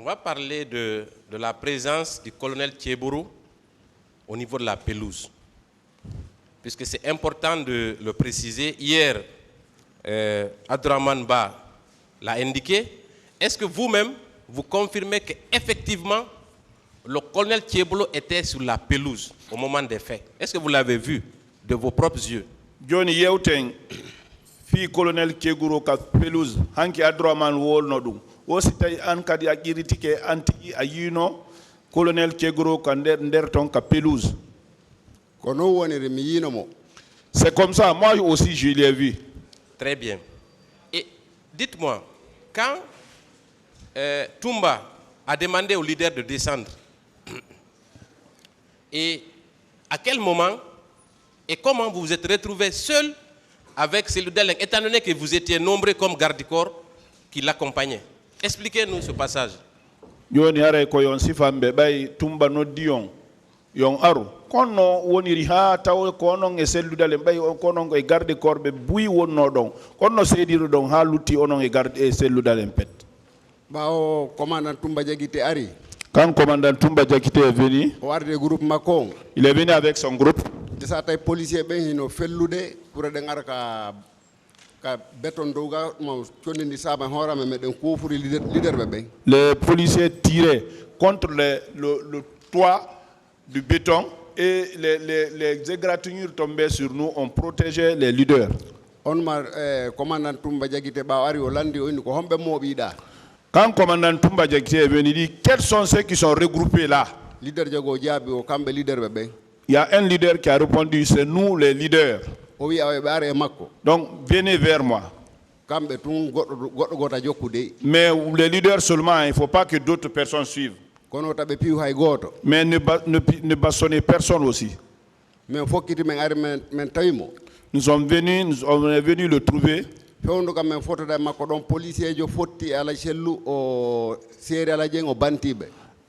va parler de la présence du colonel Thiebourou au niveau de la pelouse. Puisque c'est important de le préciser. Hier, Abdourahmane Ba l'a indiqué. Est-ce que vous-même, vous confirmez qu'effectivement, le colonel Thiebourou était sur la pelouse au moment des faits? Est-ce que vous l'avez vu de vos propres yeux? Johnny Yeuteng, fi colonel Thiebourou ka pelouse, hanki Abdourahmane wol nodum. Aussi tay an kadi akiritike anti ayino colonel Thiebourou ka nder ton ka pelouse. C'est comme ça, moi aussi je l'ai vu. Très bien. Et dites-moi, quand Toumba a demandé au leader de descendre, et à quel moment et comment vous vous êtes retrouvé seul avec Cellou Dalein, étant donné que vous étiez nombreux comme garde-corps qui l'accompagnaient? Expliquez-nous ce passage. Yoni are ko yon sifambe bay Toumba no dion yon aru kono woniri ha taw kono e Cellou Dalein bay kono e garde-corps be buyi wonno don kono sediru don ha lutti onon e garde e Cellou Dalein pet. Bao commandant Toumba Diakité ari. Quand commandant Toumba Diakité est venu, il est venu avec son groupe. Les policiers tiraient contre le toit du béton et les égratignures tombaient sur nous, on protégeait les leaders. Quand commandant Toumba Diakité est venu, il dit quels sont ceux qui sont regroupés là? Il y a un leader qui a répondu, c'est nous les leaders. Donc venez vers moi. Mais les leaders seulement, il ne faut pas que d'autres personnes suivent. Mais ne bastonnez personne aussi. Nous sommes venus le trouver.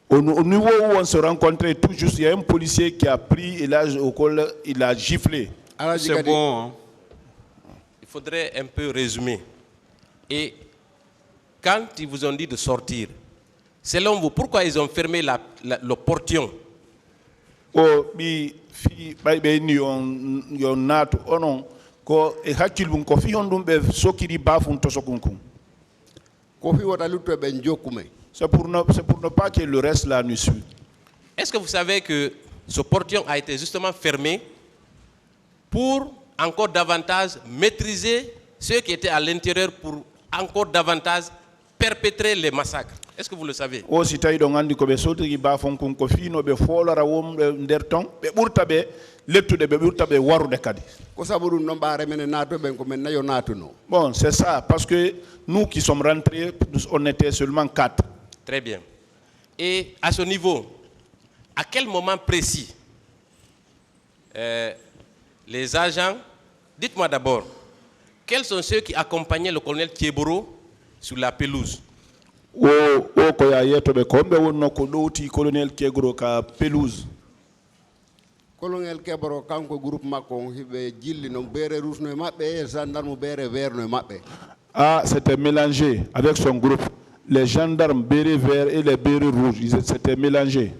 Au niveau où on se rencontrait tout juste, il y a un policier qui a pris et là, il a giflé. C'est bon. Hein? Il faudrait un peu résumer. Et quand ils vous ont dit de sortir, selon vous, pourquoi ils ont fermé le portillon? C'est pour ne pas que le reste là nous suive. Est-ce que vous savez que ce portillon a été justement fermé pour encore davantage maîtriser ceux qui étaient à l'intérieur pour encore davantage perpétrer les massacres? Est-ce que vous le savez? Bon, c'est ça, parce que nous qui sommes rentrés, on était seulement 4. Très bien. Et à ce niveau, à quel moment précis les agents, dites-moi d'abord, quels sont ceux qui accompagnaient le colonel Thiebourou sur la pelouse? Colonel Thiebourou ka pelouse. Colonel Thiebourou kanko groupe makko hibe jilli non béré rouge no mabbe et gendarme béré vert no mabbe. Ah, c'était mélangé avec son groupe. Les gendarmes bérets verts et les bérets rouges, c'était mélangé.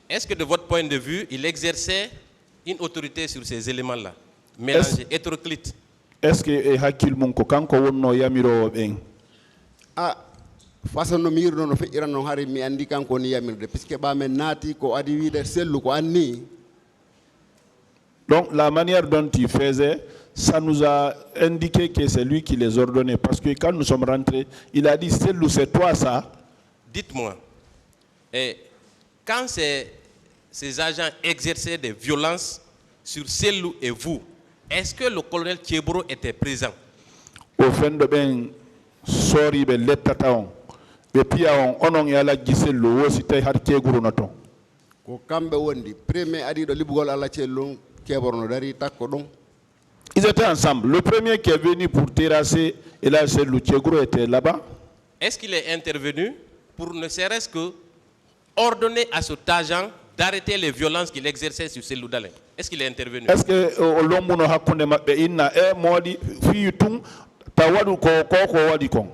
Est-ce que de votre point de vue, il exerçait une autorité sur ces éléments-là, mélangés, hétéroclites? Est-ce que hakil mon kanko wonno yamiro ben? Ah, façon no mirno no feƴƴiran no hari mi andi kanko ni yamirde puisque ba men naati ko adi wiide sellu ko anni. Donc la manière dont il faisait, ça nous a indiqué que c'est lui qui les ordonnait. Parce que quand nous sommes rentrés, il a dit, c'est toi ça. Dites-moi, quand ces agents exerçaient des violences sur Cellou et vous, est-ce que le colonel Thiebourou était présent? Au fin de ben, sorry, ben letataon. Et puis on y a la Cellou, aussi t'es har Thiebourou naton. Ko kambe wondi, premier adi do libugol ala Cellou Thiebourou no dari takko dum. Ils étaient ensemble. Le premier qui est venu pour terrasser, et là, c'est le Thiebourou était là-bas. Est-ce qu'il est intervenu pour ne serait-ce que ordonner à cet agent d'arrêter les violences qu'il exerçait sur Cellou Dalein? Est-ce qu'il est intervenu? Est-ce que l'homme n'a pas inna modi fiutum tawadu ko wadi kon?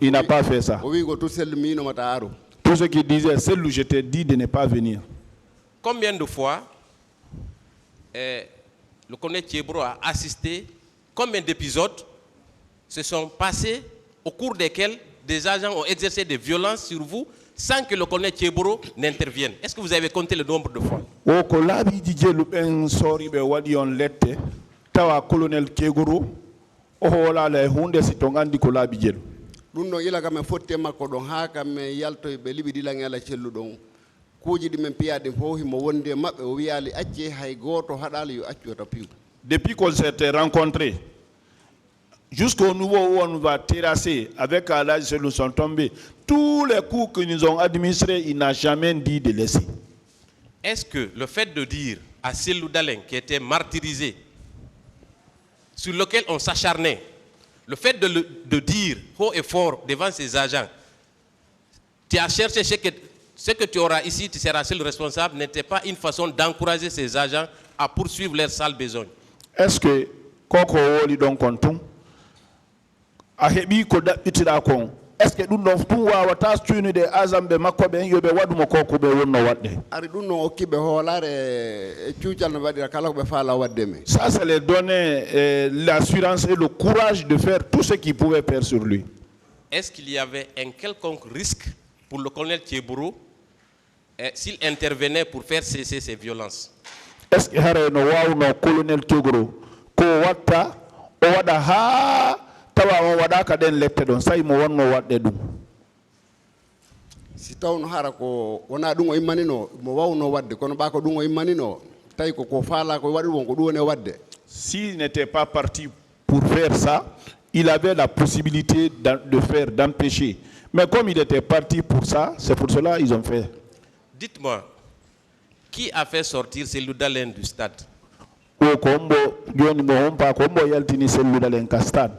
Il n'a pas fait ça. Tout ce qu'il disait, c'est où je t'ai dit de ne pas venir. Combien de fois le colonel Thiebro a assisté, combien d'épisodes se sont passés au cours desquels des agents ont exercé des violences sur vous sans que le colonel Thiebro n'intervienne? Est-ce que vous avez compté le nombre de fois? Colonel Thiebro, ɗum ila kam fotte makko ɗon ha kam yalto ɓe liɓiɗi langela cellu ɗon kuuji ɗi men piyaɗi fof himo wonde maɓɓe o wiyali acce hay goto haɗali yo accu to piw. Depuis qu'on s'était rencontrés jusqu'au niveau où on va terrasser avec Alhaji Selou sont tombés, tous les coups que nous ont administrés, il n'a jamais dit de laisser. Est-ce que le fait de dire à Selou Dalen qui était martyrisé, sur lequel on s'acharnait, le fait de dire haut et fort devant ses agents, tu as cherché ce que tu auras ici, tu seras seul responsable, n'était pas une façon d'encourager ses agents à poursuivre leur sale besogne? Est-ce que Koko Woli don kontum a hebi ko dabbitira kon? Est-ce que ɗum ɗon tum wawata stunude asambe makko ɓen yoɓe waɗumo koko ɓe wonno waɗde? Ari ɗum non hokkiɓe hoolare cuucal no waɗira kala ko ɓe faala waɗde men. Ça, c'est les donner l'assurance et le courage de faire tout ce qu'ils pouvaient faire sur lui. Est-ce qu'il y avait un quelconque risque pour le colonel Thiebro s'il intervenait pour faire cesser ces violences? Est-ce que hare no wawno colonel Thiebro ko watta o waɗa ha tawa on waɗaka ɗen lette ɗon sai mo wonno waɗde ɗum? Si tawno hara ko wona ɗum o immanino mo wawno wadde kono ɓa ko ɗum o immanino tawi ko faala ko waɗi won ko ɗum woni wadde. S'il n'était pas parti pour faire ça, il avait la possibilité d'empêcher. Mais comme il était parti pour ça, c'est pour cela qu'ils ont fait. Dites-moi, qui a fait sortir Selou Dalen du stade? O kombo joni mo hompa kombo yaltini Selou Dalen ka stade.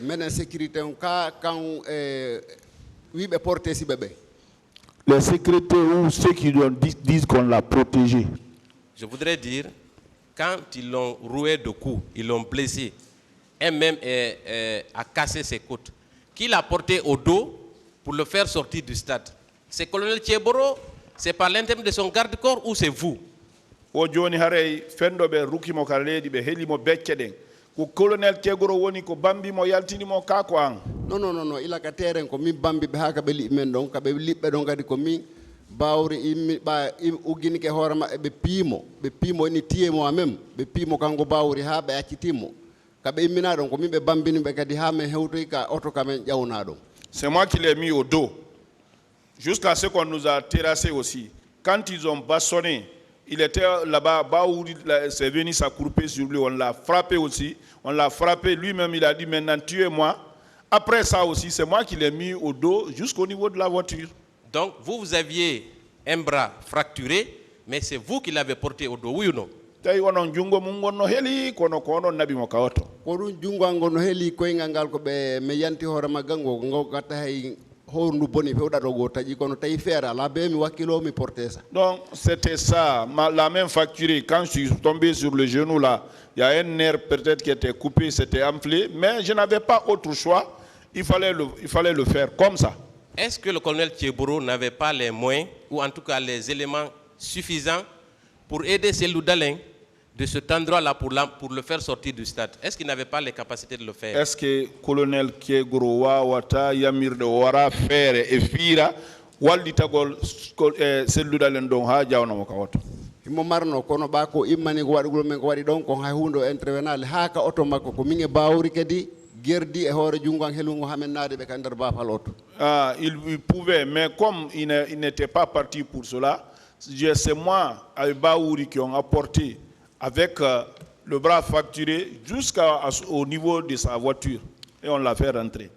Menen sécurité ka kan wiɓe porté si bébé. Les sécurités ou ceux qui disent qu'on l'a protégé. Je voudrais dire, quand ils l'ont roué de coups, ils l'ont blessé, et même a cassé ses côtes, qui l'a porté au dos pour le faire sortir du stade? C'est colonel Thiebro, c'est par l'intermédiaire de son garde-corps ou c'est vous? O joni haray fendoɓe rukimo ka leydi ɓe helimo becce ɗen ko colonel Thiebro woni ko bambimo yaltinimo ka ko an? Non, ila ka teren ko min bambi ɓe ha ka ɓe liɓi men ɗon ka ɓe liɓɓe ɗon kadi ko min bawri immi ɓa ugginike hoore maɓɓe ɓe piimo ni tiye mo même ɓe piimo kanko bawri ha ɓe accitimo ka ɓe immina ɗon ko min ɓe bambini ɓe kadi ha men hewtoy ka oto kamen ƴawna ɗon. C'est moi qui l'ai mis au dos jusqu'à ce qu'on nous a terrassé aussi. Quand ils ont bastonné, il était là-bas, Baouri c'est venu s'accrouper sur lui, on l'a frappé aussi, on l'a frappé, lui-même il a dit maintenant tuez-moi. Après ça aussi, c'est moi qui l'ai mis au dos jusqu'au niveau de la voiture. Donc vous aviez un bras fracturé, mais c'est vous qui l'avez porté au dos, oui ou non? Tawi onon jungo mum gonno heli kono ko onon nabi mo kawoto. Ko ɗum jungo ngonno heli koyngal ngal ko ɓe me yanti hoore maggal ngo gatta hay hondu boni fewɗaɗo go taƴi kono tawi feere ala be mi wakkilo mi porté ça. Donc c'était ça, la main fracturée. Quand je suis tombé sur le genou là, il y a un nerf peut-être qui était coupé, c'était enflé, mais je n'avais pas autre choix, il fallait le faire comme ça. Est-ce que le colonel Thiebro n'avait pas les moyens, ou en tout cas les éléments suffisants pour aider Selou Dalen de cet endroit-là pour le faire sortir du stade? Est-ce qu'il n'avait pas les capacités de le faire? Est-ce que le colonel Thiebro wawata yamirde wara faire e fiira wallitagol Selou Dalen don ha jawnamo kawoto? Himo marno kono ɓa ko immani ko waɗugol men ko waɗi ɗon ko hay hunde o intervenale ha ka oto makko ko min e bawri kadi gerdi e hoore jungo helungo hamen naade ɓe ka nder bafal oto. Il pouvait, mais comme il n'était pas parti pour cela, c'est moi avec Baouri qui ont apporté avec le bras fracturé jusqu'au niveau de sa voiture et on l'a fait rentrer.